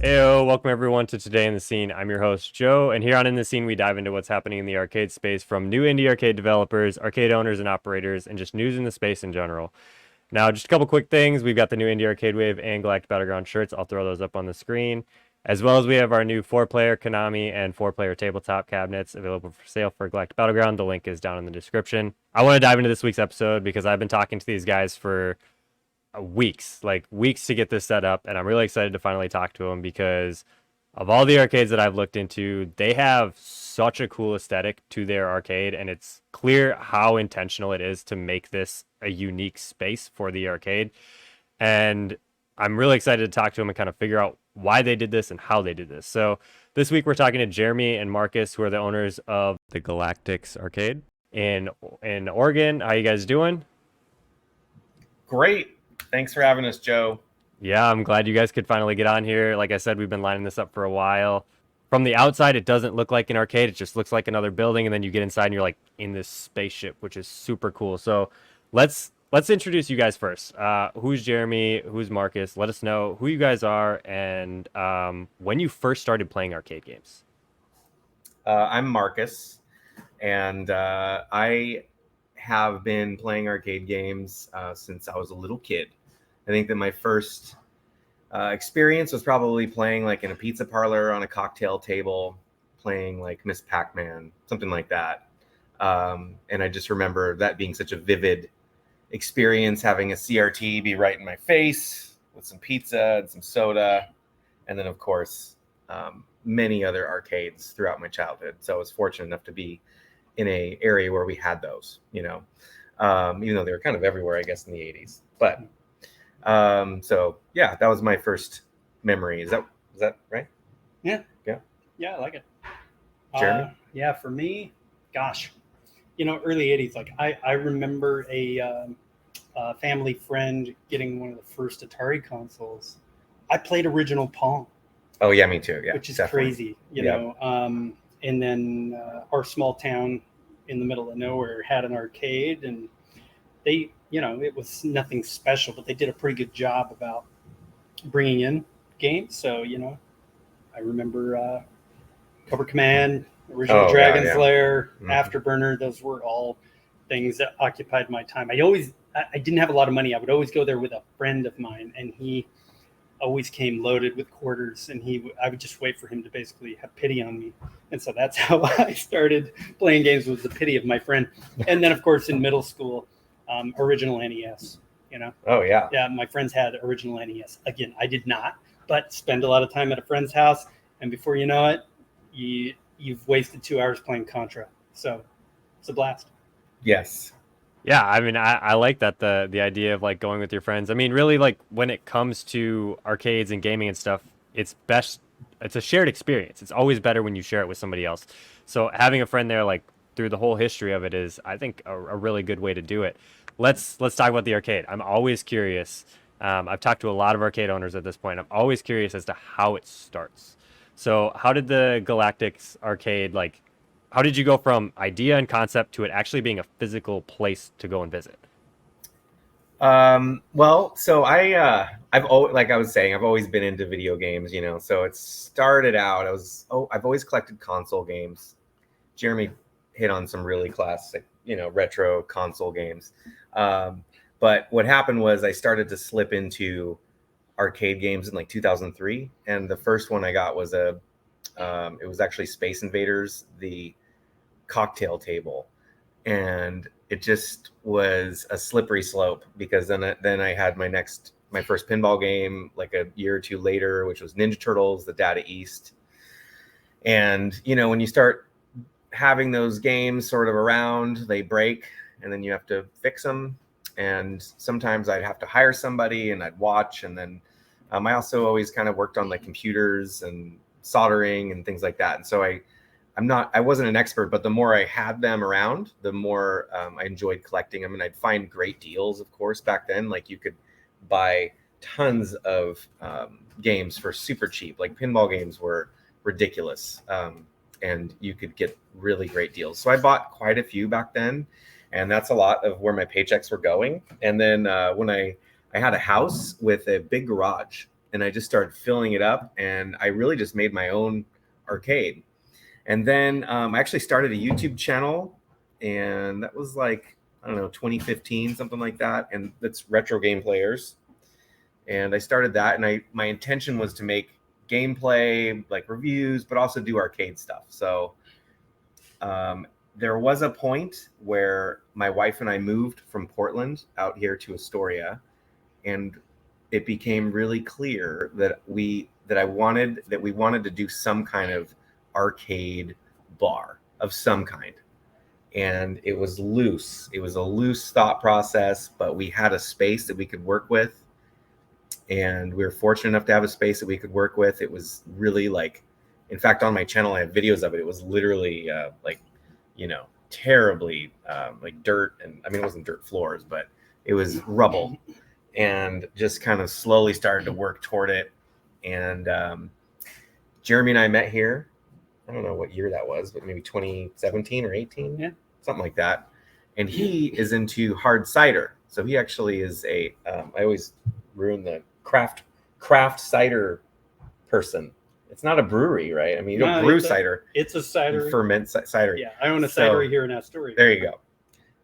Heyo, welcome everyone to Today in the Scene. I'm your host, Joe, and here on In the Scene, we dive into what's happening in the arcade space from new indie arcade developers, arcade owners and operators, and just news in the space in general. Now, just a couple quick things. We've got the new Indie Arcade Wave and Galactic Battleground shirts. I'll throw those up on the screen. As well as we have our new 4-player Konami and 4-player tabletop cabinets available for sale for Galactic Battleground. The link is down in the description. I want to dive into this week's episode because I've been talking to these guys for weeks to get this set up, and I'm really excited to finally talk to them because of all the arcades that I've looked into, they have such a cool aesthetic to their arcade, and it's clear how intentional it is to make this a unique space for the arcade. And I'm really excited to talk to them and kind of figure out why they did this and how they did this. So this week we're talking to Jeremy and Marcus, who are the owners of the Galactix Arcade in Oregon. How you guys doing? Great. Thanks for having us, Joe. Yeah, I'm glad you guys could finally get on here. Like I said, we've been lining this up for a while. From the outside, it doesn't look like an arcade. It just looks like another building, and then you get inside and you're like in this spaceship, which is super cool. So let's introduce you guys first. Who's Jeremy? Who's Marcus? Let us know who you guys are and when you first started playing arcade games. I'm Marcus, and I have been playing arcade games since I was a little kid. I think that my first experience was probably playing like in a pizza parlor on a cocktail table, playing like Miss Pac-Man, something like that. And I just remember that being such a vivid experience, having a CRT be right in my face with some pizza and some soda. And then, of course, many other arcades throughout my childhood. So I was fortunate enough to be in a area where we had those, even though they were kind of everywhere, I guess, in the 80s. But so yeah, that was my first memory. Is that right? Yeah. Yeah. Yeah, I like it. Jeremy? Yeah, for me, gosh, early 80s, like I remember a family friend getting one of the first Atari consoles. I played original Pong. Oh yeah, me too. Yeah, which is definitely crazy, know. And then our small town in the middle of nowhere had an arcade, and they, it was nothing special, but they did a pretty good job about bringing in games. So, I remember Cobra Command, original Dragon's Lair, Afterburner. Those were all things that occupied my time. I didn't have a lot of money. I would always go there with a friend of mine, and he always came loaded with quarters, and I would just wait for him to basically have pity on me. And so that's how I started playing games, with the pity of my friend. And then, of course, in middle school, original NES, Oh yeah. Yeah, my friends had original NES. Again, I did not, but spend a lot of time at a friend's house, and before you know it, you've wasted 2 hours playing Contra. So it's a blast. Yes. Yeah, I mean, I like that, the idea of like going with your friends. I mean, really, like when it comes to arcades and gaming and stuff, it's a shared experience. It's always better when you share it with somebody else. So having a friend there, like through the whole history of it, is, I think, a really good way to do it. Let's talk about the arcade. I'm always curious. I've talked to a lot of arcade owners at this point. I'm always curious as to how it starts. So how did the Galactix Arcade, like, how did you go from idea and concept to it actually being a physical place to go and visit? Well, so I've always, like I was saying, I've always been into video games, so it started out, I've always collected console games. Jeremy hit on some really classic, retro console games. But what happened was I started to slip into arcade games in like 2003. And the first one I got was it was actually Space Invaders, the cocktail table. And it just was a slippery slope, because then I had my first pinball game like a year or two later, which was Ninja Turtles, the Data East. And, when you start having those games sort of around, they break, and then you have to fix them. And sometimes I'd have to hire somebody and I'd watch. And then I also always kind of worked on like computers and soldering and things like that. And so I wasn't an expert, but the more I had them around, the more I enjoyed collecting them. And I'd find great deals, of course, back then. Like you could buy tons of games for super cheap. Like pinball games were ridiculous. And you could get really great deals. So I bought quite a few back then. And that's a lot of where my paychecks were going. And then when I had a house with a big garage, and I just started filling it up, and I really just made my own arcade. And then I actually started a YouTube channel, and that was like, I don't know, 2015, something like that. And that's Retro Game Players. And I started that, and my intention was to make gameplay, like reviews, but also do arcade stuff. So there was a point where my wife and I moved from Portland out here to Astoria, and it became really clear that we wanted to do some kind of arcade bar of some kind. And it was loose. It was a loose thought process, but we had a space that we could work with. And we were fortunate enough to have a space that we could work with. It was really like, in fact, on my channel, I have videos of it. It was literally terribly like dirt. And I mean, it wasn't dirt floors, but it was rubble, and just kind of slowly started to work toward it. And Jeremy and I met here. I don't know what year that was, but maybe 2017 or 18, yeah, something like that. And he is into hard cider. So he actually is I always ruin the craft cider person. It's not a brewery, right? I mean, you don't brew cider. It's a cider. You ferment cider. Yeah, I own a cidery here in Astoria. There you go.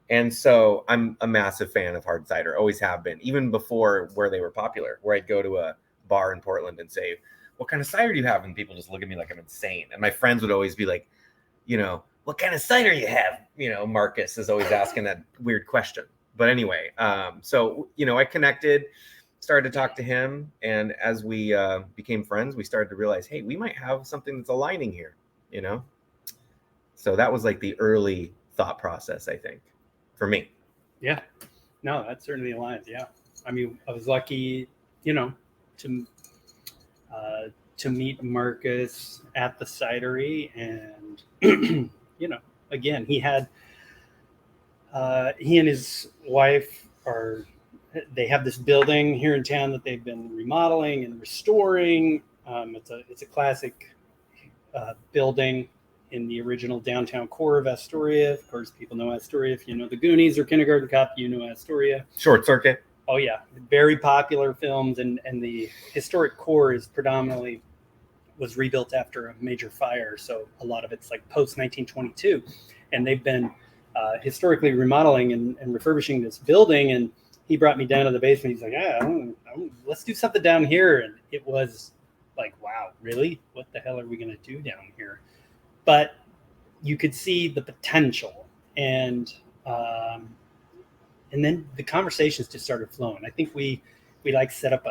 And so I'm a massive fan of hard cider. Always have been, even before where they were popular, where I'd go to a bar in Portland and say, what kind of cider do you have? And people just look at me like I'm insane. And my friends would always be like, what kind of cider you have? Marcus is always asking that weird question. But anyway, so, I connected, started to talk to him. And as we became friends, we started to realize, hey, we might have something that's aligning here, So that was like the early thought process, I think, for me. Yeah. No, that certainly aligns. Yeah. I mean, I was lucky, to meet Marcus at the cidery, and again, he and his wife they have this building here in town that they've been remodeling and restoring. It's a classic building in the original downtown core of Astoria. Of course, people know Astoria. If you know the Goonies or Kindergarten Cop, you know Astoria. Short Circuit. Oh yeah, very popular films, and the historic core was rebuilt after a major fire, so a lot of it's like post 1922, and they've been historically remodeling and refurbishing this building. And he brought me down to the basement. He's like, let's do something down here, and it was like, wow, really? What the hell are we going to do down here? But you could see the potential, and then the conversations just started flowing. I think we like set up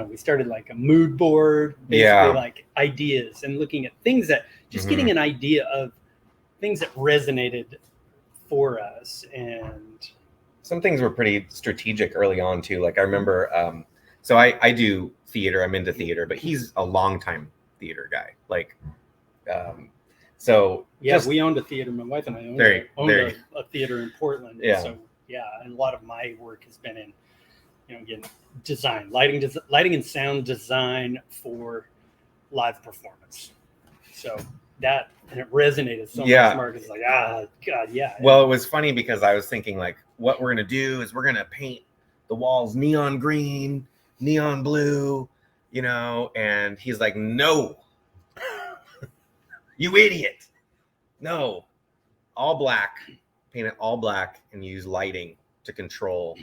we started like a mood board, basically like ideas, and looking at things that just getting an idea of things that resonated for us. And some things were pretty strategic early on too. Like I remember, so I do theater, I'm into theater, but he's a longtime theater guy. Like, so yeah, we owned a theater. My wife and I owned a theater in Portland. Yeah. So yeah, and a lot of my work has been in, again, design, lighting and sound design for live performance. So that, and it resonated so much. Marcus is like, God, yeah. Well, it was funny because I was thinking like, what we're going to do is we're going to paint the walls neon green, neon blue, and he's like, no, you idiot. No, all black, paint it all black, and use lighting to control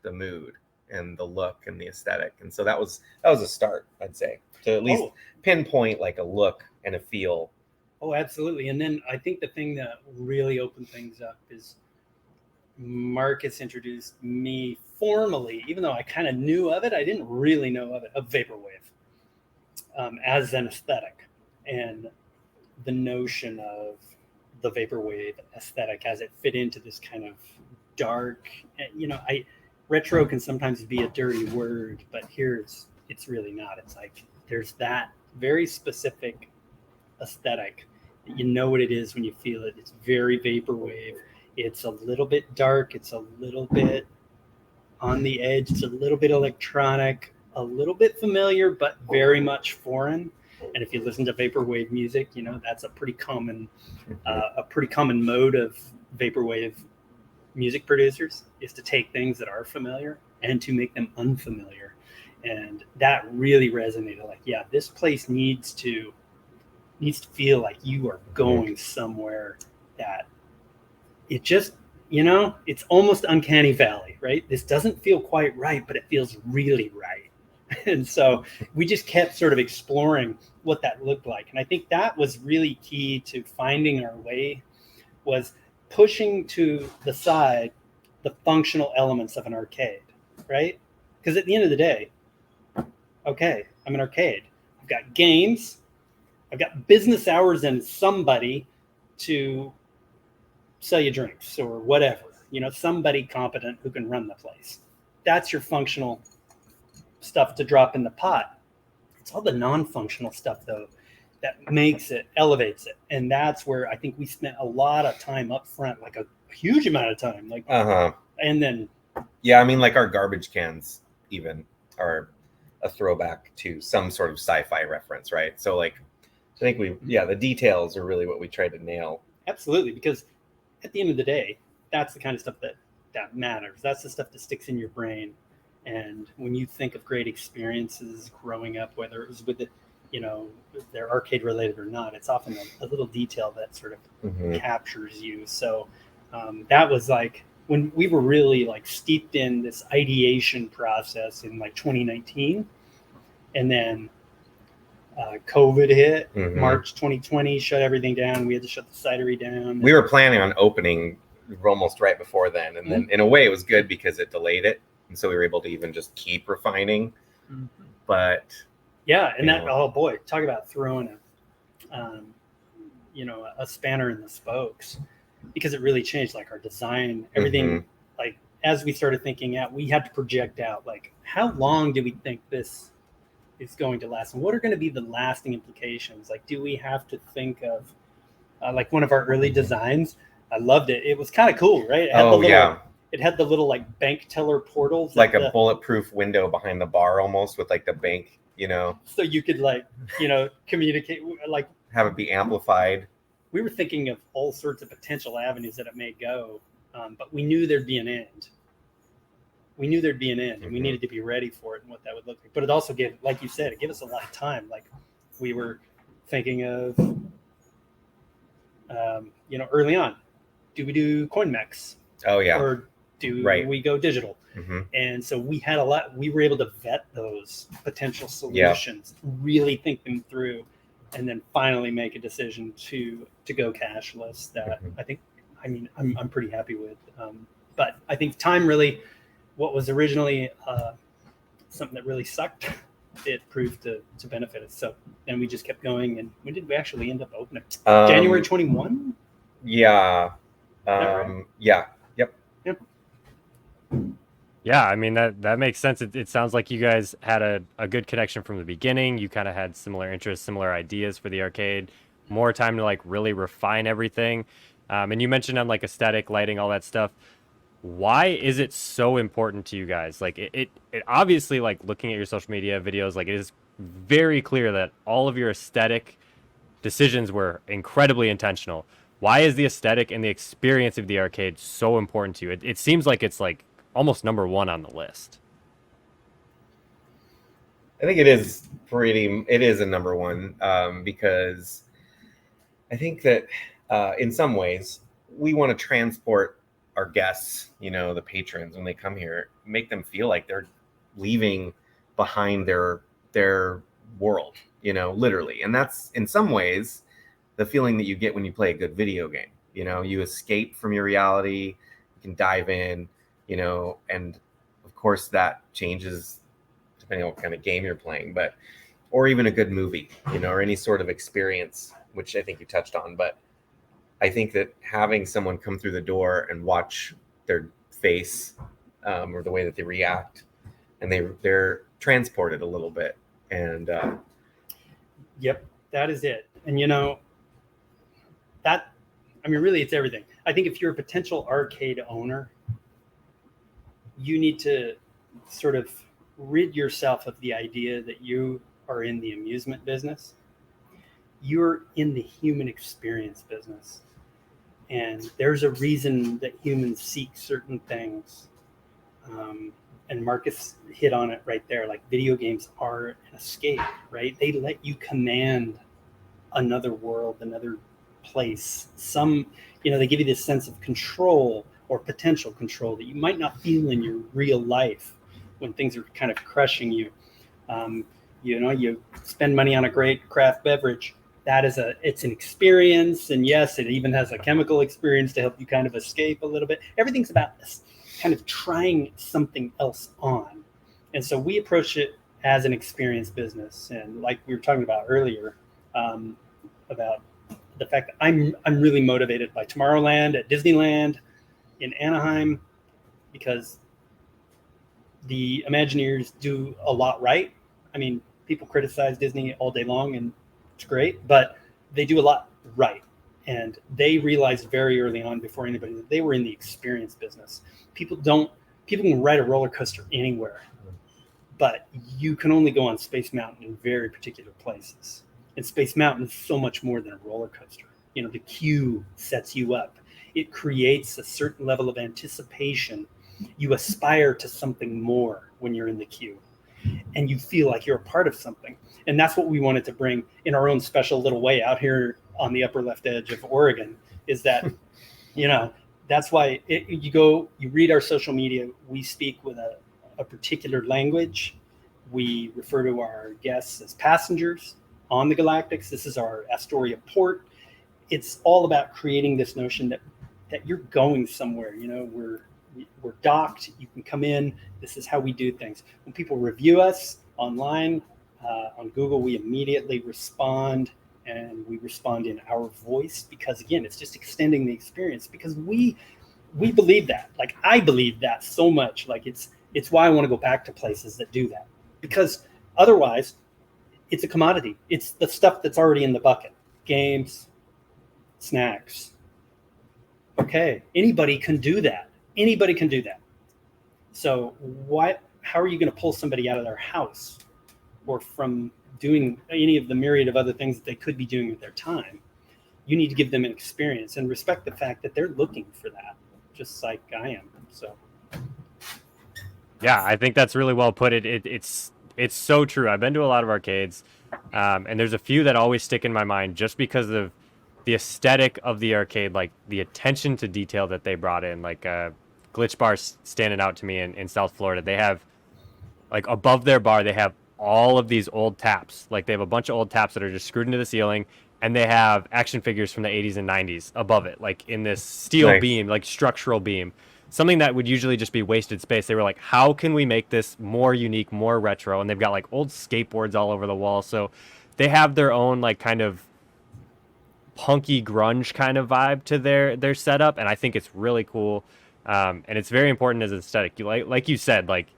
the mood and the look and the aesthetic. And so that was a start, I'd say, to at least pinpoint like a look and a feel. Oh, absolutely. And then I think the thing that really opened things up is Marcus introduced me formally, even though I kind of knew of it, I didn't really know of it, of vaporwave as an aesthetic, and the notion of the vaporwave aesthetic as it fit into this kind of dark, retro can sometimes be a dirty word, but here it's really not. It's like there's that very specific aesthetic. You know what it is when you feel it. It's very vaporwave. It's a little bit dark. It's a little bit on the edge. It's a little bit electronic, a little bit familiar, but very much foreign. And if you listen to vaporwave music, that's a pretty common mode of vaporwave music producers, is to take things that are familiar and to make them unfamiliar. And that really resonated. Like, yeah, this place needs to feel like you are going somewhere that it just, it's almost uncanny valley, right? This doesn't feel quite right, but it feels really right. And so we just kept sort of exploring what that looked like. And I think that was really key to finding our way, was pushing to the side the functional elements of an arcade, right? Because at the end of the day, okay, I'm an arcade. I've got games. I've got business hours and somebody to sell you drinks or whatever. Somebody competent who can run the place. That's your functional stuff to drop in the pot. It's all the non-functional stuff, though, that elevates it. And that's where I think we spent a lot of time up front, like a huge amount of time. Like, and then. Yeah, I mean, like our garbage cans even are a throwback to some sort of sci-fi reference, right? So like, I think the details are really what we tried to nail. Absolutely, because at the end of the day, that's the kind of stuff that matters. That's the stuff that sticks in your brain. And when you think of great experiences growing up, whether it was with they're arcade related or not, it's often a little detail that sort of captures you. So that was like when we were really like steeped in this ideation process in like 2019, and then COVID hit, March 2020, shut everything down. We had to shut the cidery down. We were planning on opening almost right before then. And then in a way it was good because it delayed it. And so we were able to even just keep refining. But yeah, and that, oh boy, talk about throwing a spanner in the spokes, because it really changed like our design, everything. Like as we started thinking out, we had to project out like how long do we think this is going to last, and what are going to be the lasting implications? Like, do we have to think of like one of our early designs? I loved it. It was kind of cool, right? It had the little like bank teller portals, like a bulletproof window behind the bar, almost with like the bank, so you could like communicate, like have it be amplified. We were thinking of all sorts of potential avenues that it may go, but we knew there'd be an end. And we needed to be ready for it and what that would look like. But it also gave, like you said, it gave us a lot of time. Like we were thinking of, early on, do we do coin mechs? Oh yeah. Or do we go digital? And so we had we were able to vet those potential solutions, really think them through, and then finally make a decision to go cashless. That I'm pretty happy with. But I think time really, what was originally something that really sucked, it proved to benefit us. So then we just kept going. And when did we actually end up opening? January 21? Yeah. Right? Yeah. Yep. Yeah, I mean, that makes sense. It sounds like you guys had a good connection from the beginning. You kind of had similar interests, similar ideas for the arcade, more time to like really refine everything. And you mentioned on like aesthetic, lighting, all that stuff. Why is it so important to you guys? Like it obviously, like looking at your social media videos, like it is very clear that all of your aesthetic decisions were incredibly intentional. Why is the aesthetic and the experience of the arcade so important to you? It seems like it's like almost number one on the list. I think it is a number one, because I think that in some ways we want to transport our guests, the patrons, when they come here, make them feel like they're leaving behind their world, literally. And that's in some ways the feeling that you get when you play a good video game. You escape from your reality, you can dive in, and of course that changes depending on what kind of game you're playing, or even a good movie, or any sort of experience, which I think you touched on. But I think that having someone come through the door and watch their face, or the way that they react, and they're transported a little bit. And yep, that is it. And really it's everything. I think if you're a potential arcade owner, you need to sort of rid yourself of the idea that you are in the amusement business. You're in the human experience business. And there's a reason that humans seek certain things. And Marcus hit on it right there. Like video games are an escape, right? They let you command another world, another place. They give you this sense of control or potential control that you might not feel in your real life when things are kind of crushing you. You spend money on a great craft beverage. It's an experience, and yes, it even has a chemical experience to help you kind of escape a little bit. Everything's about kind of trying something else on, and so we approach it as an experience business. And like we were talking about earlier, about the fact that I'm really motivated by Tomorrowland at Disneyland in Anaheim, because the Imagineers do a lot right. I mean, people criticize Disney all day long, and it's great, but they do a lot right. And they realized very early on, before anybody, that they were in the experience business. People can ride a roller coaster anywhere, but you can only go on Space Mountain in very particular places. And Space Mountain is so much more than a roller coaster. The queue sets you up. It creates a certain level of anticipation. You aspire to something more when you're in the queue, and you feel like you're a part of something. And that's what we wanted to bring in our own special little way out here on the upper left edge of Oregon, is that, that's why you read our social media. We speak with a particular language. We refer to our guests as passengers on the Galactix. This is our Astoria port. It's all about creating this notion that you're going somewhere. We're docked. You can come in. This is how we do things. When people review us online, on Google, we immediately respond, and we respond in our voice, because again, it's just extending the experience, because we believe that. Like, I believe that so much. Like, it's why I want to go back to places that do that, because otherwise it's a commodity. It's the stuff that's already in the bucket. Games, snacks. Okay, anybody can do that. Anybody can do that. So how are you going to pull somebody out of their house or from doing any of the myriad of other things that they could be doing with their time? You need to give them an experience and respect the fact that they're looking for that, just like I am. So, yeah, I think that's really well put. It's so true. I've been to a lot of arcades, and there's a few that always stick in my mind just because of the aesthetic of the arcade, like the attention to detail that they brought in. Like Glitch Bar standing out to me in South Florida. They have, like, above their bar, they have all of these old taps. Like, they have a bunch of old taps that are just screwed into the ceiling, and they have action figures from the 80s and 90s above it, like in this steel beam, like structural beam. Something that would usually just be wasted space. They were like, how can we make this more unique, more retro? And they've got like old skateboards all over the wall. So they have their own like kind of punky grunge kind of vibe to their setup, and I think it's really cool. And it's very important as an aesthetic. Like you said, like,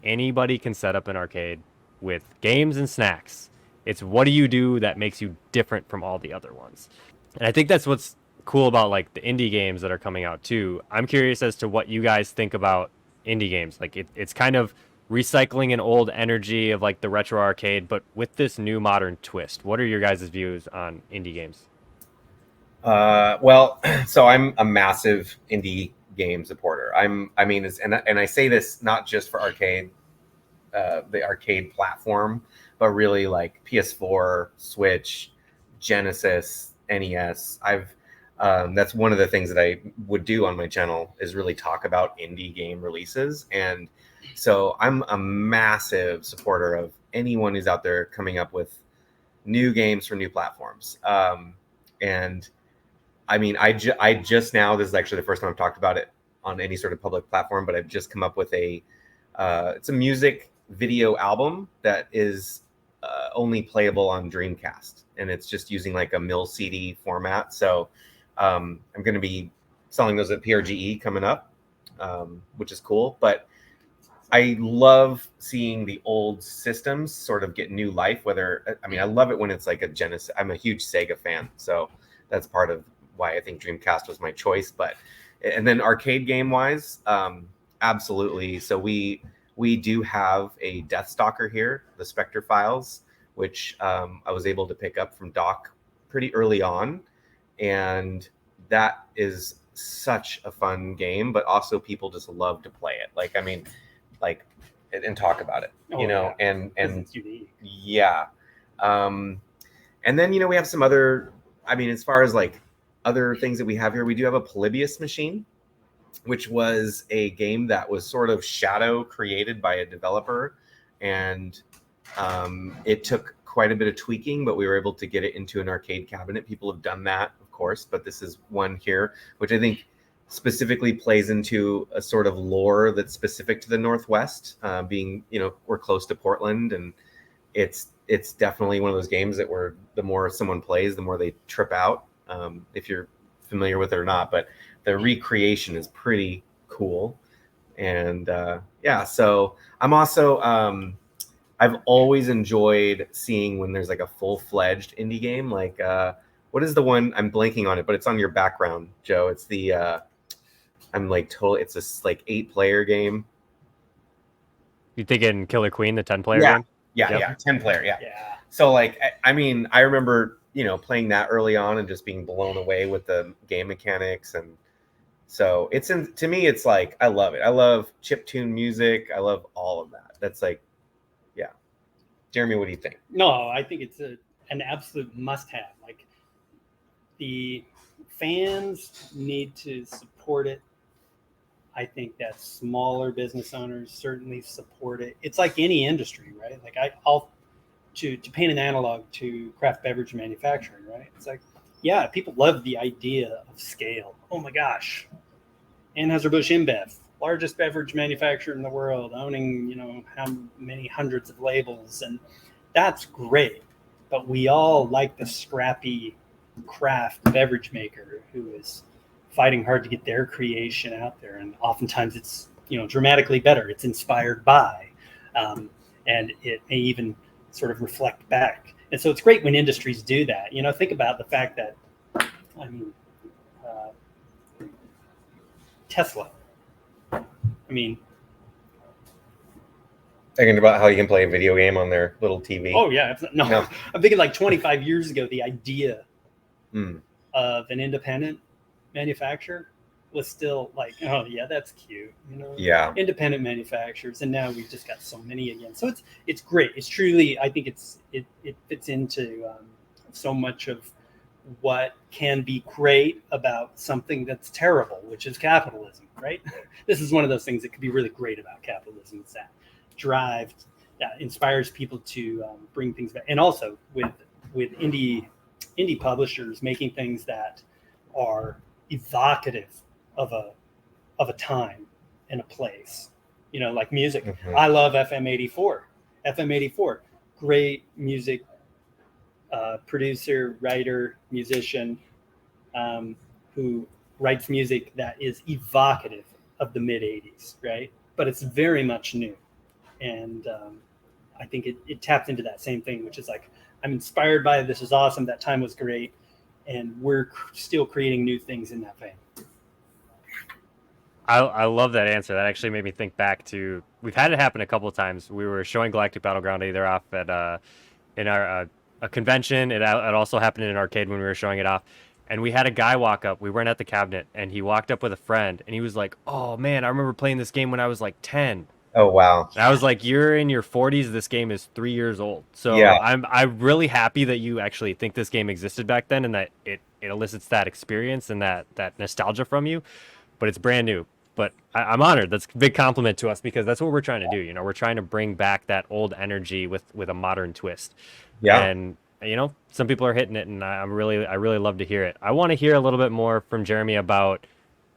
anybody can set up an arcade with games and snacks. It's what do you do that makes you different from all the other ones. And I think that's what's cool about like the indie games that are coming out too. I'm curious as to what you guys think about indie games. Like it's kind of recycling an old energy of like the retro arcade, but with this new modern twist. What are your guys' views on indie games? Well, so I'm a massive indie game supporter. And I say this not just for arcade, the arcade platform, but really like PS4, Switch, Genesis, NES. That's one of the things that I would do on my channel, is really talk about indie game releases. And so I'm a massive supporter of anyone who's out there coming up with new games for new platforms. And I mean, I just now, this is actually the first time I've talked about it on any sort of public platform, but I've just come up with it's a music video album that is only playable on Dreamcast, and it's just using like a mil CD format. So I'm going to be selling those at PRGE coming up, which is cool. But I love seeing the old systems sort of get new life. I love it when it's like a Genesis. I'm a huge Sega fan, so that's part of why I think Dreamcast was my choice. And then arcade game wise, absolutely. So we do have a Deathstalker here, the Spectre Files, which I was able to pick up from Doc pretty early on, and that is such a fun game, but also people just love to play it. Like, I mean, like, and talk about it, you know, and it's unique. yeah. And then, you know, we have some other, I mean, as far as like other things that we have here, we do have a Polybius machine, which was a game that was sort of shadow created by a developer. And it took quite a bit of tweaking, but we were able to get it into an arcade cabinet. People have done that, of course, but this is one here, which I think specifically plays into a sort of lore that's specific to the Northwest, being, you know, we're close to Portland, and it's definitely one of those games that where the more someone plays, the more they trip out, if you're familiar with it or not. But the recreation is pretty cool. And yeah, so I'm also I've always enjoyed seeing when there's like a full-fledged indie game. Like what is the one, I'm blanking on it, but it's on your background, Joe. It's the I'm like totally, it's this like 8-player game. You thinking Killer Queen, the 10-player Yeah. game? Yeah, Yep. yeah, 10-player, yeah. Yeah. So like, I mean, I remember, you know, playing that early on and just being blown away with the game mechanics. And so it's to me, it's like, I love it. I love chiptune music. I love all of that. That's like, yeah. Jeremy, what do you think? No, I think it's an absolute must-have. Like, the fans need to support it. I think that smaller business owners certainly support it. It's like any industry, right? Like I'll to paint an analog to craft beverage manufacturing, right? It's like, yeah, people love the idea of scale. Oh my gosh, Anheuser-Busch InBev, largest beverage manufacturer in the world, owning, you know, how many hundreds of labels, and that's great. But we all like the scrappy craft beverage maker who is fighting hard to get their creation out there, and oftentimes it's, you know, dramatically better. It's inspired by, and it may even sort of reflect back. And so it's great when industries do that. You know, think about the fact that, I mean, Tesla. I mean, Thinking about how you can play a video game on their little TV. oh yeah, no. I'm thinking like 25 years ago, the idea of an independent manufacturer was still like, oh yeah, that's cute, you know. Yeah. Independent manufacturers, and now we've just got so many again. So it's great. It's truly, I think it fits into so much of what can be great about something that's terrible, which is capitalism, right? This is one of those things that could be really great about capitalism. It's that drive that inspires people to bring things back, and also with indie publishers making things that are evocative of a time and a place, you know, like music. Mm-hmm. I love FM84, great music producer, writer, musician, who writes music that is evocative of the mid 80s, right? But it's very much new. And I think it taps into that same thing, which is like, I'm inspired by it. This is awesome. That time was great. And we're still creating new things in that vein. I love that answer. That actually made me think back to, we've had it happen a couple of times. We were showing Galactic Battleground either off at in our a convention. It also happened in an arcade when we were showing it off. And we had a guy walk up. We weren't at the cabinet, and he walked up with a friend, and he was like, "Oh man, I remember playing this game when I was like 10." Oh wow. And I was like, "You're in your 40s. This game is 3 years old." So Yeah. I'm really happy that you actually think this game existed back then, and that it elicits that experience and that nostalgia from you. But it's brand new. But I'm honored. That's a big compliment to us, because that's what we're trying to do. You know, we're trying to bring back that old energy with a modern twist. Yeah. And you know, some people are hitting it, and I really love to hear it. I want to hear a little bit more from Jeremy about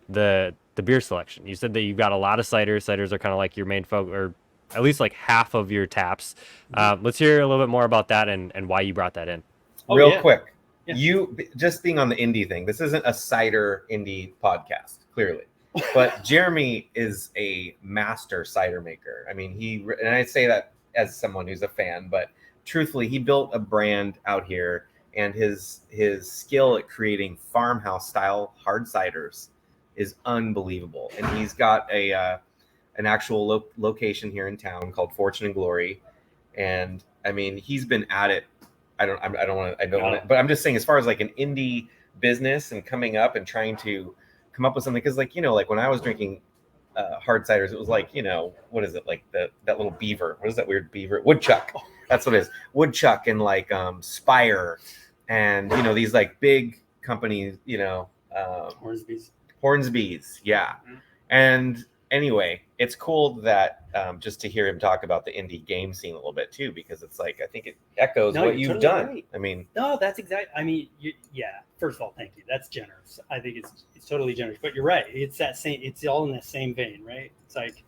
the beer selection. You said that you've got a lot of ciders. Ciders are kind of like your main focus, or at least like half of your taps. Let's hear a little bit more about that and why you brought that in. Real quick. Yeah. You just being on the indie thing. This isn't a cider indie podcast, clearly. But Jeremy is a master cider maker. I mean, and I say that as someone who's a fan, but truthfully, he built a brand out here, and his skill at creating farmhouse style hard ciders is unbelievable. And he's got an actual location here in town called Fortune and Glory. And I mean, he's been at it. I don't want to, but I'm just saying, as far as like an indie business and coming up and trying to come up with something, because like, you know, like when I was drinking hard ciders, it was like, you know, what is it, like that little beaver, what is that weird beaver, woodchuck, that's what it is, woodchuck, and like Spire, and you know, these like big companies, you know, Hornsby's, yeah. And anyway, it's cool that just to hear him talk about the indie game scene a little bit too, because it's like, I think it echoes what you've totally done. Right. I mean, no, that's exactly. I mean, yeah. First of all, thank you. That's generous. I think it's totally generous. But you're right. It's that same. It's all in that same vein, right? It's like,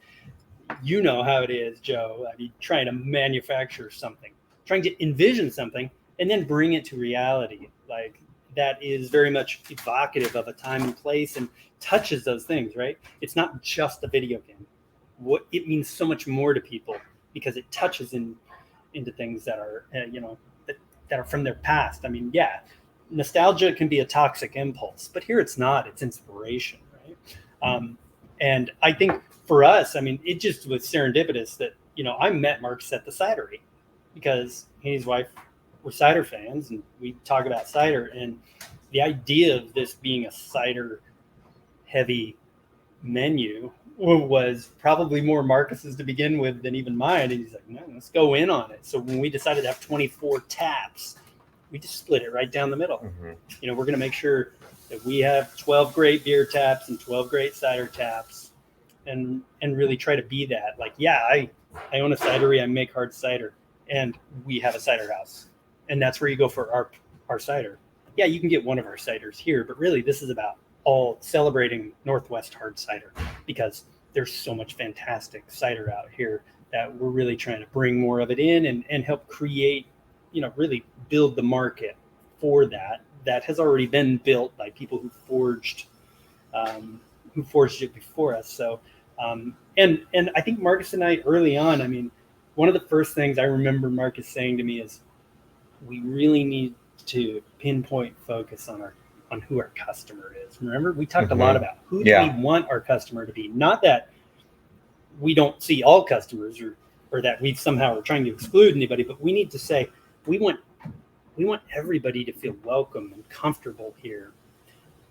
you know how it is, Joe. I mean, trying to manufacture something, trying to envision something, and then bring it to reality. Like, that is very much evocative of a time and place, and touches those things, right? It's not just a video game. What it means so much more to people, because it touches into things that are, you know, that are from their past. I mean, yeah, nostalgia can be a toxic impulse, but here it's not. It's inspiration, right? And I think for us, I mean, it just was serendipitous that, you know, I met Marcus at the cidery, because he and his wife were cider fans, and we talk about cider, and the idea of this being a cider heavy menu was probably more Marcus's to begin with than even mine. And he's like, no, let's go in on it. So when we decided to have 24 taps, we just split it right down the middle. mm-hmm. You know, we're going to make sure that we have 12 great beer taps and 12 great cider taps, and really try to be that. Like, yeah, I own a cidery, I make hard cider, and we have a cider house. And that's where you go for our cider. Yeah, you can get one of our ciders here, but really this is about all celebrating Northwest hard cider, because there's so much fantastic cider out here that we're really trying to bring more of it in, and help create, you know, really build the market for that has already been built by people who forged it before us. So and I think Marcus and I early on, I mean, one of the first things I remember Marcus saying to me is, we really need to pinpoint focus on who our customer is. Remember, we talked a lot about who do we want our customer to be. Not that we don't see all customers, or that we somehow are trying to exclude anybody, but we need to say we want everybody to feel welcome and comfortable here.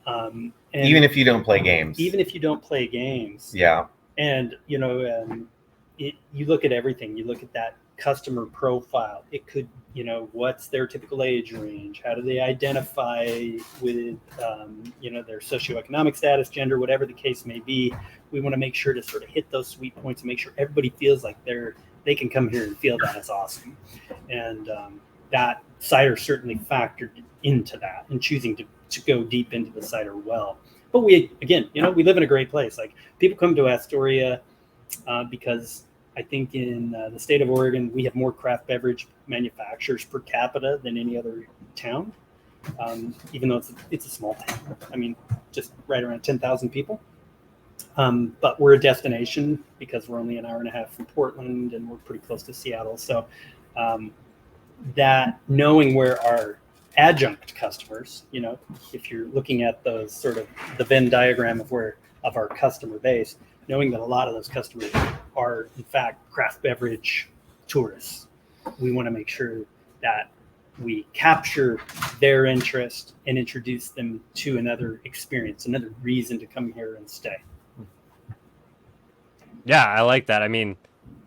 And even if you don't play games. Yeah. And you know, you look at everything. You look at that customer profile. It could, you know, what's their typical age range? How do they identify with, you know, their socioeconomic status, gender, whatever the case may be. We want to make sure to sort of hit those sweet points and make sure everybody feels like they can come here and feel that it's awesome. And that cider certainly factored into that, and choosing to go deep into the cider well. But we, again, you know, we live in a great place. Like, people come to Astoria because I think in the state of Oregon, we have more craft beverage manufacturers per capita than any other town, even though it's a small town. I mean, just right around 10,000 people. But we're a destination because we're only an hour and a half from Portland, and we're pretty close to Seattle. So that knowing where our adjunct customers, you know, if you're looking at those sort of the Venn diagram of our customer base, knowing that a lot of those customers are in fact craft beverage tourists, we want to make sure that we capture their interest and introduce them to another experience, another reason to come here and stay. Yeah, I like that. I mean,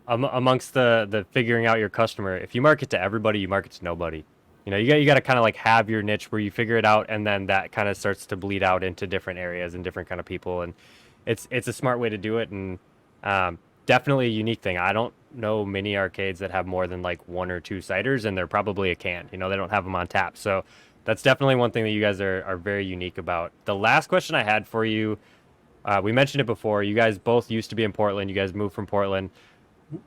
amongst the figuring out your customer, if you market to everybody, you market to nobody. You know, you got to kind of like have your niche where you figure it out, and then that kind of starts to bleed out into different areas and different kind of people. And it's a smart way to do it, and definitely a unique thing. I don't know many arcades that have more than like one or two ciders, and they're probably a can. You know, they don't have them on tap. So that's definitely one thing that you guys are very unique about. The last question I had for you, we mentioned it before. You guys both used to be in Portland. You guys moved from Portland.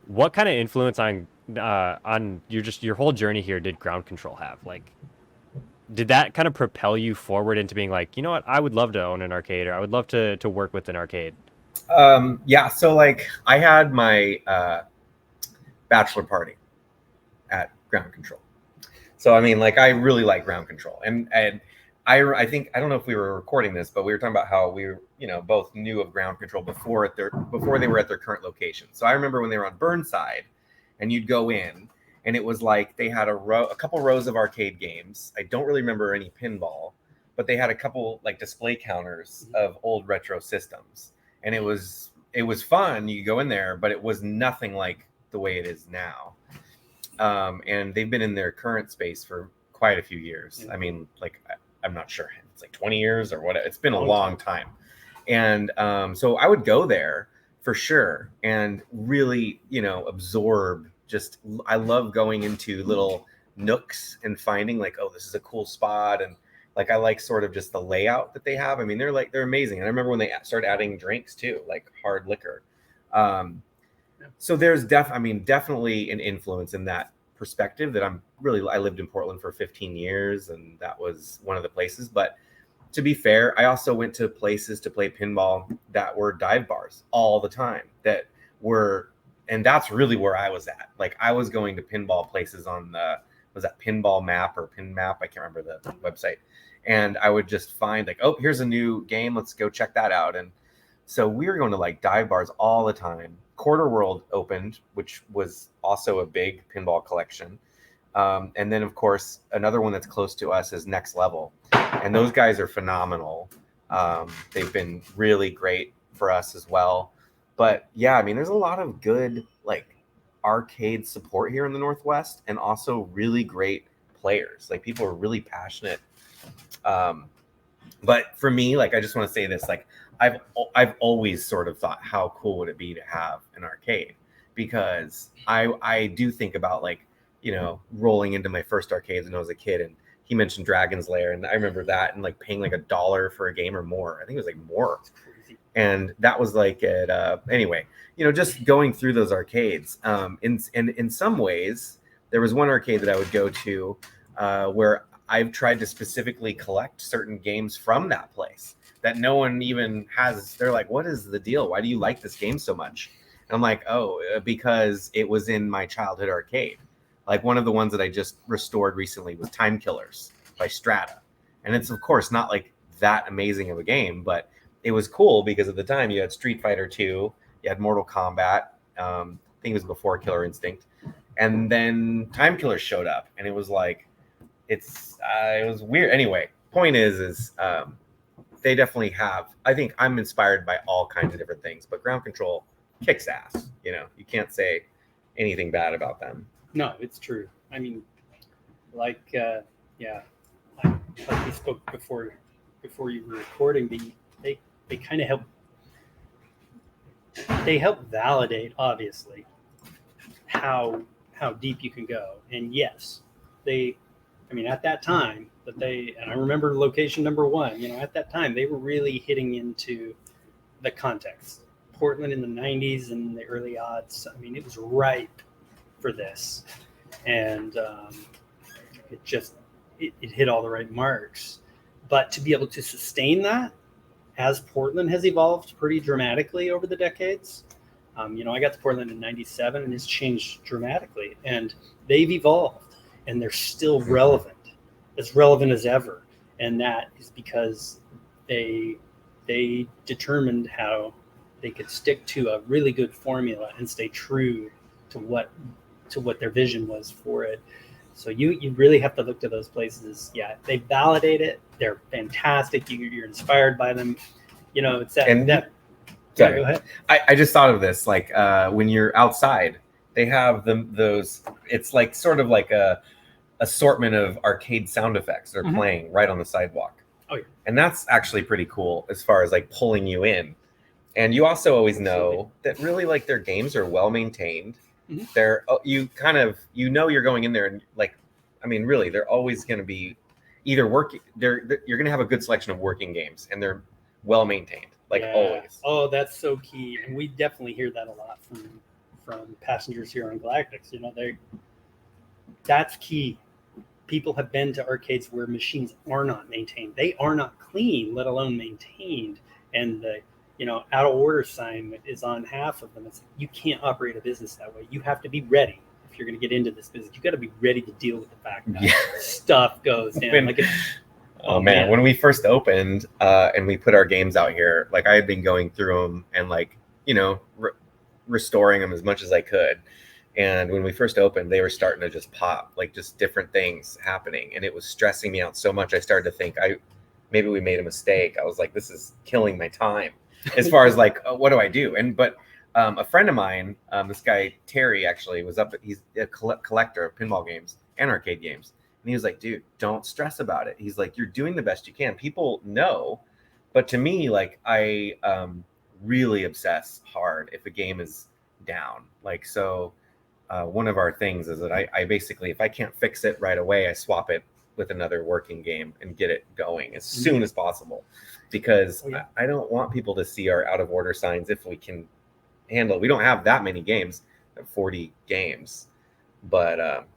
What kind of influence on your whole journey here did ground control have? Like, did that kind of propel you forward into being like, you know what, I would love to own an arcade, or I would love to work with an arcade? Yeah, so like I had my bachelor party at ground control. So I mean, like, I really like ground control, and I think, I don't know if we were recording this, but we were talking about how we were, you know, both knew of ground control before they were at their current location. So I remember when they were on Burnside, and you'd go in, and it was like they had a couple rows of arcade games. I don't really remember any pinball, but they had a couple like display counters of old retro systems, and it was fun. You go in there, but it was nothing like the way it is now. And they've been in their current space for quite a few years. I mean, like, I'm not sure, it's like 20 years or what. It's been a long time. And so I would go there for sure and really, you know, absorb. Just, I love going into little nooks and finding like, oh, this is a cool spot. And like, I like sort of just the layout that they have. I mean, they're amazing. And I remember when they started adding drinks too, like hard liquor. So there's definitely an influence in that perspective that I lived in Portland for 15 years, and that was one of the places. But to be fair, I also went to places to play pinball that were dive bars all the time and that's really where I was at. Like, I was going to pinball places on was that Pinball Map or Pin Map? I can't remember the website. And I would just find like, oh, here's a new game. Let's go check that out. And so we were going to like dive bars all the time. Quarter World opened, which was also a big pinball collection. And then, of course, another one that's close to us is Next Level. And those guys are phenomenal. They've been really great for us as well. But yeah, I mean, there's a lot of good like arcade support here in the Northwest, and also really great players. Like, people are really passionate. But for me, like, I just want to say this, like, I've always sort of thought, how cool would it be to have an arcade? Because I do think about, like, you know, rolling into my first arcades when I was a kid, and he mentioned Dragon's Lair, and I remember that, and like paying like $1 for a game or more. I think it was like more. And that was like anyway, you know, just going through those arcades. In some ways, there was one arcade that I would go to where I've tried to specifically collect certain games from that place that no one even has. They're like, what is the deal? Why do you like this game so much? And I'm like, oh, because it was in my childhood arcade. Like, one of the ones that I just restored recently was Time Killers by Strata. And it's, of course, not like that amazing of a game, but it was cool because at the time you had Street Fighter 2, you had Mortal Kombat. I think it was before Killer Instinct. And then Time Killers showed up, and it was like, it was weird. Anyway, point is they definitely have. I think I'm inspired by all kinds of different things, but Ground Control kicks ass. You know, you can't say anything bad about them. No, it's true. I mean, like we spoke before you were recording. They kind of help validate, obviously, how deep you can go. And yes, at that time, and I remember location number 1, you know, at that time, they were really hitting into the context. Portland in the 90s and the early aughts, I mean, it was ripe for this. And it hit all the right marks. But to be able to sustain that, as Portland has evolved pretty dramatically over the decades, you know, I got to Portland in 97, and it's changed dramatically. And they've evolved, and they're still relevant as ever. And that is because they determined how they could stick to a really good formula and stay true to what their vision was for it. So you really have to look to those places. Yeah, they validate it. They're fantastic. You're inspired by them. You know, it's that. Sorry, go ahead. I just thought of this. Like when you're outside, they have those. It's like sort of like a assortment of arcade sound effects that are playing right on the sidewalk. Oh yeah, and that's actually pretty cool as far as like pulling you in. And you also always know that really like their games are well maintained. They're you're going in there and like, I mean, really, they're always going to be either working. You're going to have a good selection of working games, and they're well maintained, like always. Oh, that's so key, and we definitely hear that a lot from passengers here on Galactix. You know, that's key. People have been to arcades where machines are not maintained. They are not clean, let alone maintained, and the out of order sign is on half of them. It's like, you can't operate a business that way. You have to be ready if you're going to get into this business. You got to be ready to deal with the fact that stuff goes down. Man, when we first opened and we put our games out here, like I had been going through them and like, restoring them as much as I could. And when we first opened, they were starting to just pop, like just different things happening. And it was stressing me out so much. I started to think maybe we made a mistake. I was like, this is killing my time as far as like, what do I do? But a friend of mine, this guy Terry, actually was up. He's a collector of pinball games and arcade games, and he was like, dude, don't stress about it. He's like, you're doing the best you can. People know, but to me, like, I really obsess hard if a game is down. Like, so one of our things is that I basically, if I can't fix it right away, I swap it with another working game and get it going as soon as possible, because I don't want people to see our out of order signs if we can handle. We don't have that many games, 40 games, but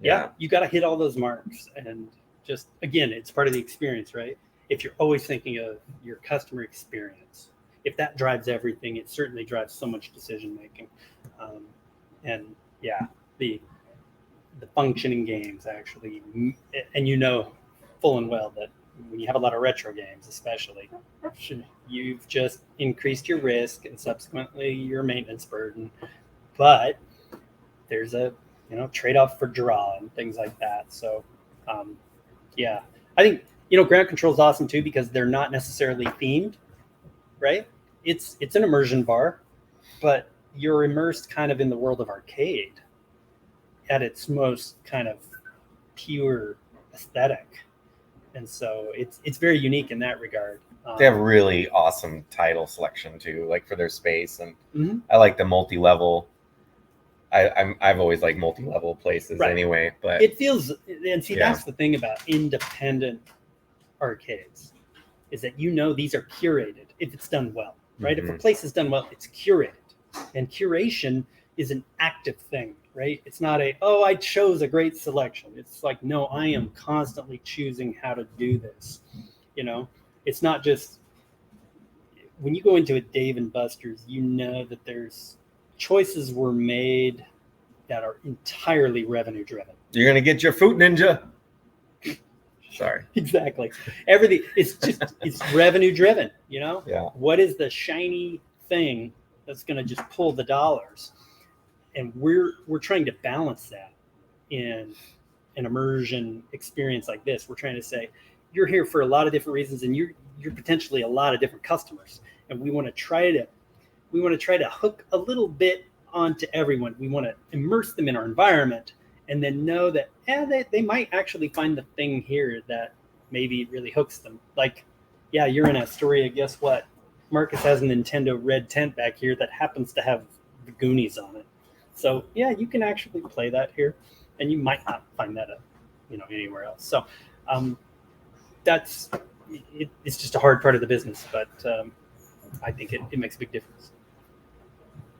yeah, you got to hit all those marks, and just, again, it's part of the experience, right? If you're always thinking of your customer experience, if that drives everything, it certainly drives so much decision making. And yeah, the functioning games actually, and you know full and well that when you have a lot of retro games, especially, you've just increased your risk and subsequently your maintenance burden. But there's a trade-off for draw and things like that. So yeah, I think ground control is awesome too, because they're not necessarily themed, right? It's an immersion bar, but you're immersed kind of in the world of arcade at its most kind of pure aesthetic. And so it's very unique in that regard. They have really awesome title selection too, like for their space, and I like the multi-level. I've always liked multi-level places anyway, but it feels, and see, that's the thing about independent arcades, is that these are curated if it's done well, right? If a place is done well, it's curated, and curation is an active thing, right? It's not I chose a great selection. It's like, no, I am constantly choosing how to do this. It's not just when you go into a Dave and Buster's, that there's choices were made that are entirely revenue driven. You're gonna get your Fruit Ninja. Sorry. Exactly. Everything it's revenue driven. Yeah. What is the shiny thing that's going to just pull the dollars? And we're trying to balance that in an immersion experience like this. We're trying to say, you're here for a lot of different reasons, and you're potentially a lot of different customers, and we want to try to hook a little bit onto everyone. We want to immerse them in our environment, and then know that they might actually find the thing here that maybe really hooks them. Like, yeah, you're in Astoria. Guess what? Marcus has a Nintendo red tent back here that happens to have the Goonies on it. So yeah, you can actually play that here, and you might not find that anywhere else. So it's just a hard part of the business, but I think it makes a big difference.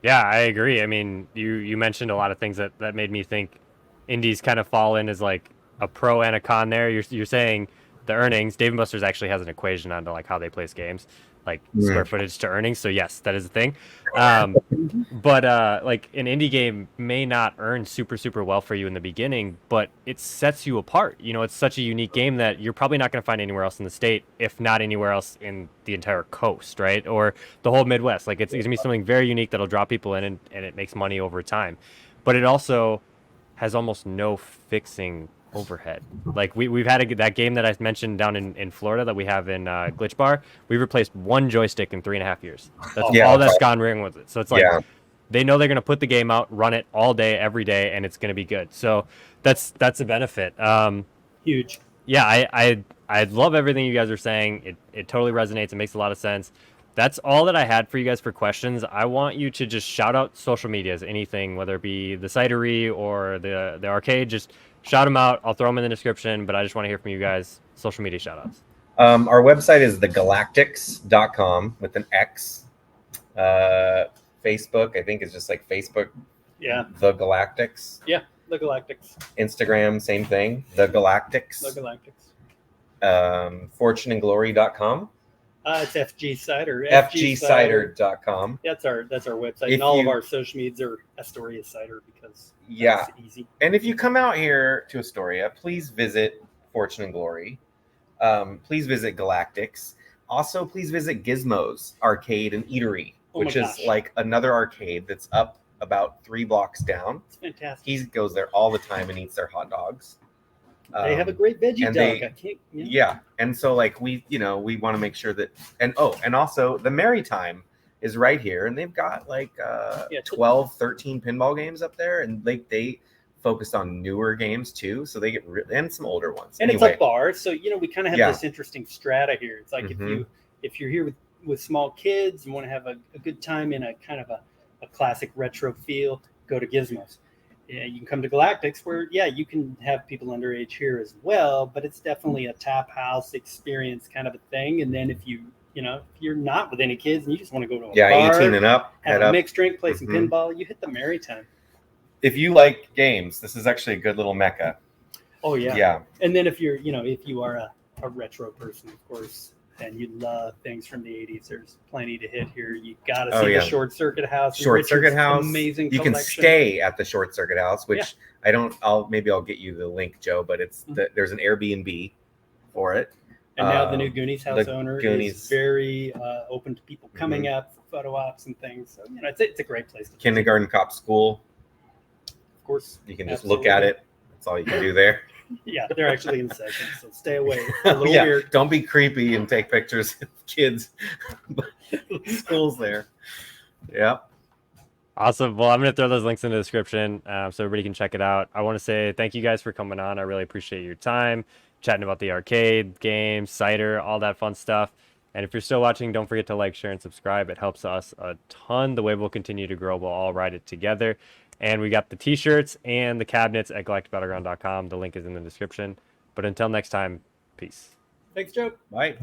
Yeah, I agree. I mean, you mentioned a lot of things that made me think indies kind of fall in as like a pro and a con there. You're saying the earnings. Dave & Buster's actually has an equation onto like how they place games, like square footage to earnings. So yes, that is a thing. But like an indie game may not earn super well for you in the beginning, but it sets you apart. It's such a unique game that you're probably not going to find anywhere else in the state, if not anywhere else in the entire coast, right? Or the whole Midwest. Like it's going to be something very unique that'll draw people in, and it makes money over time. But it also has almost no fixing overhead. Like we've had that game that I mentioned down in Florida that we have in Glitch Bar. We've replaced one joystick in 3.5 years. That's all that's gone wrong with it. So it's like they know they're going to put the game out, run it all day, every day, and it's going to be good. So that's a benefit. Huge. Yeah, I love everything you guys are saying. It totally resonates. It makes a lot of sense. That's all that I had for you guys for questions. I want you to just shout out social medias, anything, whether it be the cidery or the arcade. Just shout them out. I'll throw them in the description, but I just want to hear from you guys. Social media shout outs. Our website is thegalactix.com with an X. Facebook, I think, is just like Facebook. Yeah. The Galactix. Yeah, the Galactix. Instagram, same thing. The Galactix. The Galactix. Fortuneandglory.com. It's FG Cider. FGcider.com. That's our website. And all of our social medias are Astoria Cider, because it's easy. And if you come out here to Astoria, please visit Fortune and Glory. Please visit Galactix. Also, please visit Gizmo's Arcade and Eatery, which is like another arcade that's up about 3 blocks down. It's fantastic. He goes there all the time and eats their hot dogs. They have a great veggie and dog. they- I can't. Yeah, and so like we want to make sure that, and also the Merry Time is right here, and they've got like 12, 13 pinball games up there, and like they focused on newer games too, so they get and some older ones. And anyway, it's a bar, so we kind of have Yeah. this interesting strata here. It's like if you're here with small kids and want to have a good time in a kind of a classic retro feel, go to Gizmos. Yeah, you can come to Galactix, where you can have people underage here as well, but it's definitely a tap house experience kind of a thing. And then if if you're not with any kids and you just want to go to a bar, 18 and up, have head a up. mixed drink, play some pinball, you hit the Merry Time. If you like games, this is actually a good little mecca. Oh yeah. Yeah. And then if you are a retro person, of course, and you love things from the 80s, there's plenty to hit here. You got to see the Short Circuit House. Short Circuit House. Amazing You collection. can stay at the Short Circuit House, which I'll get you the link, Joe, but it's there's an Airbnb for it. And now the new Goonies house owner Goonies. is very open to people coming up for photo ops and things. So, it's a great place to visit. Kindergarten Cop School. Of course. You can just look at it. That's all you can do there. Yeah, they're actually in session, so stay away. It's a little weird. Don't be creepy and take pictures of kids. School's there. Yep. Awesome. Well, I'm going to throw those links in the description so everybody can check it out. I want to say thank you guys for coming on. I really appreciate your time, chatting about the arcade, games, cider, all that fun stuff. And if you're still watching, don't forget to like, share, and subscribe. It helps us a ton. The way we'll continue to grow, we'll all ride it together. And we got the t-shirts and the cabinets at galacticbattleground.com. The link is in the description. But until next time, peace. Thanks, Joe. Bye.